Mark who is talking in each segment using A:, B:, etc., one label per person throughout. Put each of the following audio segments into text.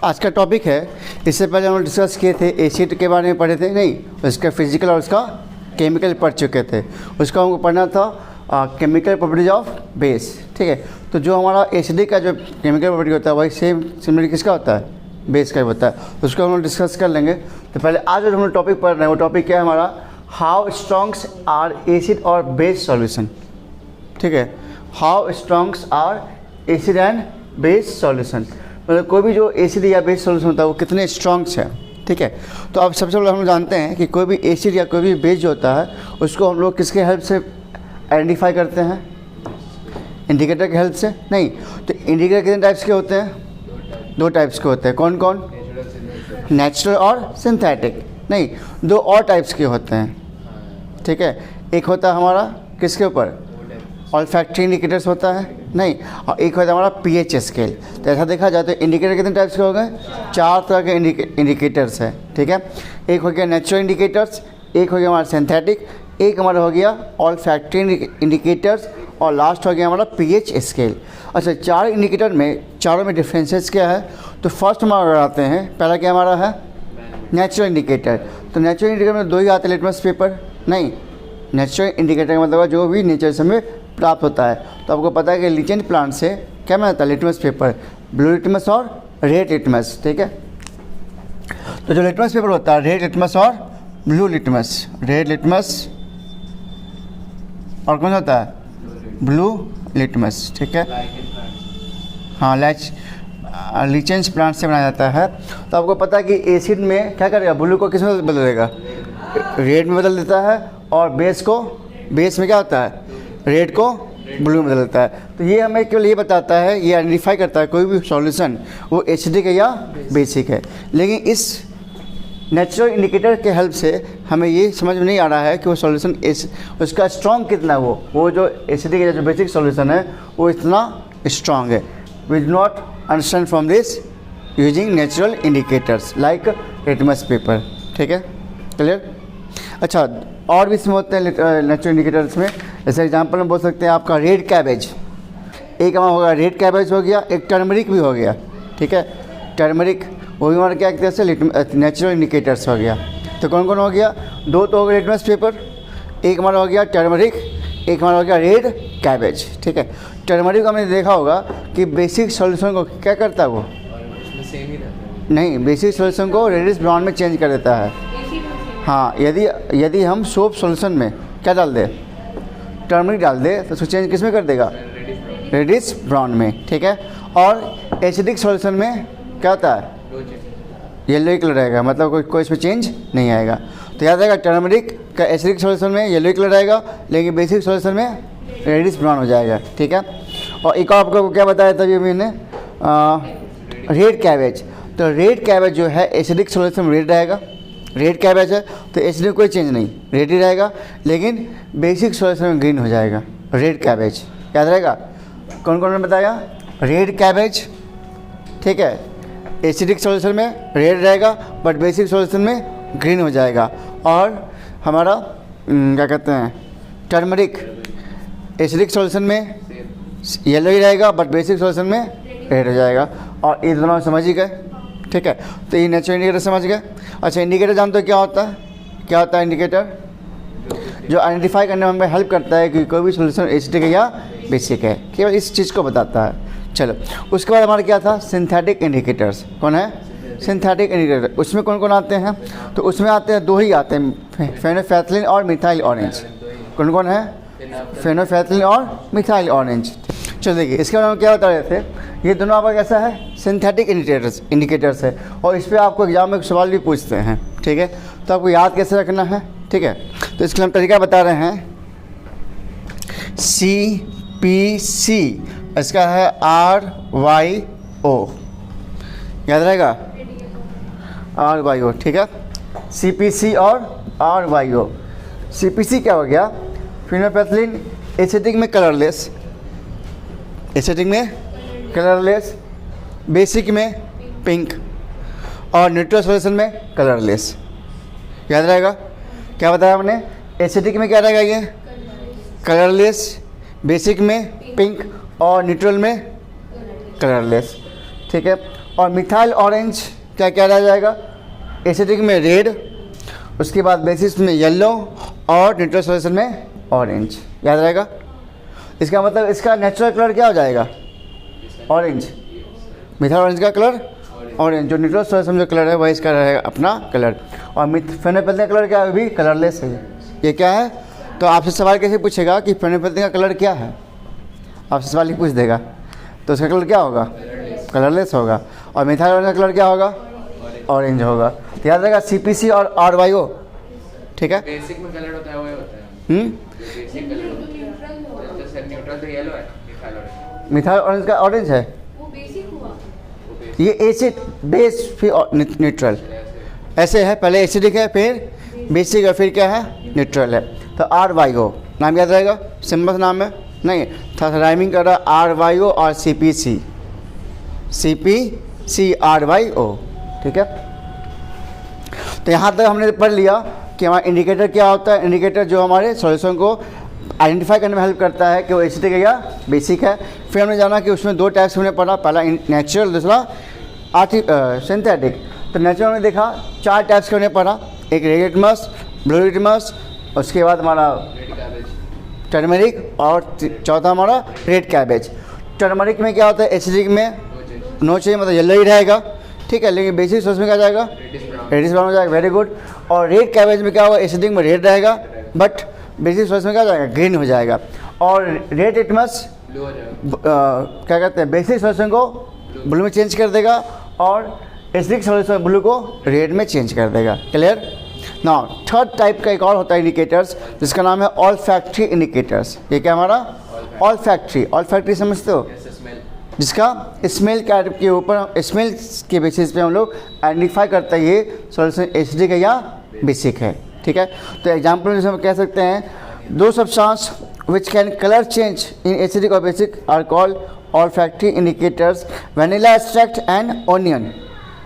A: आज का टॉपिक है, इससे पहले हम लोग डिस्कस किए थे एसिड के बारे में पढ़े थे, नहीं उसका फिजिकल और उसका केमिकल पढ़ चुके थे। उसका हमको पढ़ना था केमिकल प्रॉपर्टीज ऑफ बेस। ठीक है, तो जो हमारा एसिडिक का जो केमिकल प्रॉपर्टी होता है वही सेम सिमिलर किसका होता है, बेस का होता है। उसको हम लोग डिस्कस कर लेंगे। तो पहले आज जो हम लोग टॉपिक पढ़ रहे हैं वो टॉपिक क्या है हमारा, हाउ स्ट्रॉन्ग्स आर एसिड और बेस सॉल्यूशन। ठीक है, how strongs are acid and base solution, मतलब कोई भी जो एसिड या बेस सॉल्यूशन होता है वो कितने स्ट्रॉन्ग्स है। ठीक है, तो अब सबसे पहले हम जानते हैं कि कोई भी एसिड या कोई भी बेस जो होता है उसको हम लोग किसके हेल्प से आइडेंटिफाई करते हैं, इंडिकेटर के हेल्प से। नहीं, तो इंडिकेटर कितने टाइप्स के होते हैं, दो टाइप्स के होते हैं। कौन कौन, नेचुरल और सिंथेटिक। नहीं, दो और टाइप्स के होते हैं। ठीक है, एक होता है हमारा किसके ऊपर, ऑल्फैक्टरी इंडिकेटर्स होता है, नहीं, और एक होता है हमारा पीएच स्केल। तो ऐसा देखा जाए तो इंडिकेटर कितने टाइप्स के हो गए, चार तरह के इंडिकेटर्स है। ठीक है, एक हो गया नेचुरल इंडिकेटर्स, एक हो गया हमारा सिंथेटिक, एक हमारा हो गया ऑल्फैक्टरी इंडिकेटर्स, और लास्ट हो गया हमारा पीएच स्केल। अच्छा, चार इंडिकेटर में चारों में डिफरेंसेस क्या है। तो फर्स्ट हम अगर आते हैं, पहला क्या हमारा है नेचुरल इंडिकेटर। तो नेचुरल इंडिकेटर में दो ही आते हैं, लिटमस पेपर। नहीं, नेचुरल इंडिकेटर का मतलब जो भी नेचर से हमें प्राप्त होता है। तो आपको पता है कि लीचेंट प्लांट से क्या मिलता है, लिटमस पेपर, ब्लू लिटमस और रेड लिटमस। ठीक है, तो जो लिटमस पेपर होता है रेड लिटमस और ब्लू लिटमस, रेड लिटमस और कौन होता है, ब्लू लिटमस। ठीक है, हाँ, लीचेंस प्लांट से बनाया जाता है। तो आपको पता है कि एसिड में क्या करेगा, ब्लू को किस में बदलेगा, रेड में बदल देता है, और बेस में क्या होता है, रेड को ब्लू में बदल देता है। तो ये हमें केवल ये बताता है, ये आइडेंटिफाई करता है कोई भी सॉल्यूशन वो एसिडिक है या बेसिक है। लेकिन इस नेचुरल इंडिकेटर के हेल्प से हमें ये समझ में नहीं आ रहा है कि वो सॉल्यूशन उसका स्ट्रॉन्ग कितना है, वो जो एसिडिक या जो बेसिक सॉल्यूशन है वो इतना स्ट्रॉन्ग है। We do not understand from this using natural indicators like litmus paper. ठीक है, क्लियर। अच्छा, और भी इसमें होते हैं नेचुरल इंडिकेटर्स में, जैसे एग्जांपल में बोल सकते हैं आपका रेड कैबेज, एक हमारा होगा रेड कैबेज हो गया, एक टर्मरिक भी हो गया। ठीक है, टर्मरिक वो भी हमारा क्या एक तरह से नेचुरल इंडिकेटर्स हो गया। तो कौन कौन हो गया, दो तो हो गया लिटमस पेपर, एक हमारा हो गया टर्मरिक, एक हमारा हो गया रेड कैबेज। ठीक है, टर्मरिक हमने देखा होगा कि बेसिक सॉल्यूशन को क्या करता है, वो नहीं, बेसिक सॉल्यूशन को रेडिश ब्राउन में चेंज कर देता है। हाँ, यदि हम सोप सॉल्यूशन में क्या डाल दे, टर्मरिक डाल दे, तो उसको चेंज किस में कर देगा, रेडिश ब्राउन में। ठीक है, और एसिडिक सॉल्यूशन में क्या होता है, येलो कलर रहेगा, मतलब कोई इसमें चेंज नहीं आएगा। तो याद रहेगा, टर्मरिक का एसिडिक सॉल्यूशन में येलो कलर रहेगा, लेकिन बेसिक सॉल्यूशन में रेडिश ब्राउन हो जाएगा। ठीक है, और एक और आपको क्या बताया था अभी मैंने, रेड कैबेज। तो रेड कैबेज जो है एसिडिक सॉल्यूशन में रेड रहेगा, रेड कैबेज है तो एसिड में कोई चेंज नहीं, रेड ही रहेगा, लेकिन बेसिक सॉल्यूशन में ग्रीन हो जाएगा, रेड कैबेज। याद रहेगा, कौन कौन ने बताया, रेड कैबेज। ठीक है, एसिडिक सॉल्यूशन में रेड रहेगा बट बेसिक सॉल्यूशन में ग्रीन हो जाएगा। और हमारा क्या कहते हैं, टर्मरिक, एसिडिक सॉल्यूशन में येलो ही रहेगा बट बेसिक सॉल्यूशन में रेड हो जाएगा। और ये दोनों समझ ही गए। ठीक है, तो ये नेचुरल इंडिकेटर समझ गए। अच्छा, इंडिकेटर जानते हो क्या होता है, क्या होता है इंडिकेटर, जो आइडेंटिफाई करने में हमें हेल्प करता है कि कोई भी सॉल्यूशन एसिडिक है या बेसिक है, केवल इस चीज़ को बताता है। चलो, उसके बाद हमारा क्या था, सिंथेटिक इंडिकेटर्स। कौन है, सिंथेटिक इंडिकेटर। उसमें कौन कौन आते हैं, तो उसमें आते हैं, दो ही आते हैं, फेनोफैथलिन और मिथाइल ऑरेंज। कौन कौन है, फेनोफैथलिन और मिथाइल ऑरेंज। चलो देखिए, इसके बारे में क्या बता रहे थे, ये दोनों आपका कैसा है, सिंथेटिक इंडिकेटर्स है, और इस पर आपको एग्जाम में एक सवाल भी पूछते हैं। ठीक है, तो आपको याद कैसे रखना है। ठीक है, तो इसके हम तरीका बता रहे हैं, CPC, इसका है RYO, याद रहेगा, RYO। ठीक है, CPC और RYO। CPC क्या हो गया, फेनोफैथलिन एसिडिक में कलरलेस, एसिडिक में कलरलेस, बेसिक में पिंक, और न्यूट्रल सॉल्यूशन में कलरलेस। याद रहेगा, क्या बताया हमने, एसिडिक में क्या रहेगा, ये कलरलेस, बेसिक में पिंक, और न्यूट्रल में कलरलेस। ठीक है, और मिथाइल ऑरेंज क्या क्या रह जाएगा, एसिडिक में रेड, उसके बाद बेसिस में येलो और न्यूट्रल सॉल्यूशन में ऑरेंज, याद रहेगा। इसका मतलब इसका नेचुरल कलर क्या हो जाएगा, ऑरेंज, मिथाइल ऑरेंज का कलर ऑरेंज, जो न्यूट्रल सॉल्यूशन जो कलर है वही इसका रहेगा अपना कलर। और फेनोल्फथलीन का कलर क्या है, भी कलरलेस है। ये क्या है, तो आपसे सवाल कैसे पूछेगा कि फेनोल्फथलीन का कलर क्या है, आपसे सवाल ही पूछ देगा, तो उसका कलर क्या होगा, कलरलेस होगा। और मिथाइल ऑरेंज का कलर क्या होगा, ऑरेंज होगा। तो याद रहेगा CPC और RYO, ठीक है।
B: बेसिक में कलर होता है वो होता है बेसिक कलर होता है, न्यूट्रल तो येलो है,
A: मिथाइल ऑरेंज का ऑरेंज है,
C: वो बेसिक हुआ।
A: ये एसिड बेस फिर न्यूट्रल, ऐसे है, पहले एसिडिक है फिर बेसिक है फिर क्या है, न्यूट्रल है। तो RYO नाम याद रहेगा, सिंपल नाम है, नहीं था राइमिंग कर रहा, RYO और CPC RYO, ठीक है। तो यहाँ तक हमने पढ़ लिया कि हमारा इंडिकेटर क्या होता है। इंडिकेटर जो हमारे सॉल्यूशन को आइडेंटिफाई करने में हेल्प करता है कि वो एसिडिक है या बेसिक है। फिर हमने जाना कि उसमें 2 टाइप्स हमने पढ़ा, पहला नेचुरल, दूसरा सिंथेटिक। तो नेचुरल में देखा 4 टाइप्स के हमने पढ़ा, एक रेड लिटमस, ब्लू लिटमस, उसके बाद हमारा टर्मरिक और चौथा हमारा रेड कैबेज। टर्मरिक में क्या होता है, एसिडिक में नो चाहिए, मतलब येलो ही रहेगा, ठीक है, लेकिन बेसिक सॉस में क्या जाएगा, रेडिश ब्राउन हो जाएगा, वेरी गुड। और रेड कैबेज में क्या होगा, एसिडिक में रेड रहेगा बट बेसिक सॉस में क्या जाएगा, ग्रीन हो जाएगा। और रेड लिटमस क्या कहते हैं, बेसिक सॉल्यूशन को ब्लू में चेंज कर देगा और एसिडिक सॉल्यूशन ब्लू को रेड में चेंज कर देगा। क्लियर। नाउ थर्ड टाइप का एक और होता है इंडिकेटर्स, जिसका नाम है ऑल फैक्ट्री इंडिकेटर्स। ये क्या हमारा ऑल फैक्ट्री समझते हो, जिसका स्मेल के ऊपर, स्मेल के बेसिस पे हम लोग आइडेंटिफाई करते हैं ये सॉल्यूशन एसिडिक है या बेसिक है, ठीक है। तो एग्जांपल जैसे हम कह सकते हैं, 2 substance which can colour change in acidic और basic are called olfactory indicators. Vanilla extract and onion,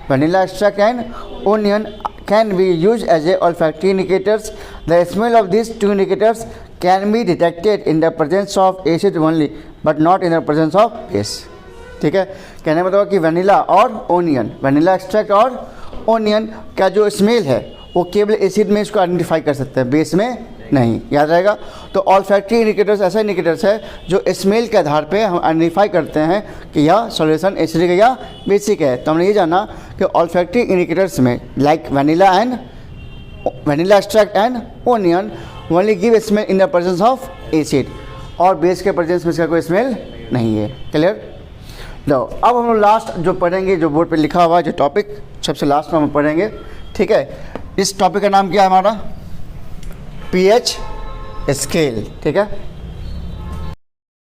A: vanilla extract and onion can be used as a olfactory indicators. The smell of these 2 indicators can be detected in the presence of acid only but not in the presence of base, ठीक है। कहने का मतलब कि vanilla और onion, vanilla extract और onion का जो स्मेल है वो केवल एसिड में इसको आइडेंटिफाई कर सकते हैं, बेस में नहीं, याद रहेगा। तो ऑल फैक्ट्री इंडिकेटर्स ऐसा इंडिकेटर्स है जो स्मेल के आधार पे हम आइडेंटिफाई करते हैं कि यह सॉल्यूशन एसिडिक है या बेसिक है। तो हमने ये जाना कि ऑल फैक्ट्री इंडिकेटर्स में like vanilla extract and onion only give smell in the presence of acid, और बेस के प्रेजेंस में इसका कोई स्मेल नहीं है। क्लियर। लो अब हम लोग लास्ट जो पढ़ेंगे, जो बोर्ड पे लिखा हुआ है जो टॉपिक सबसे लास्ट में हम पढ़ेंगे, ठीक है। इस टॉपिक का नाम क्या है हमारा, pH स्केल, ठीक है।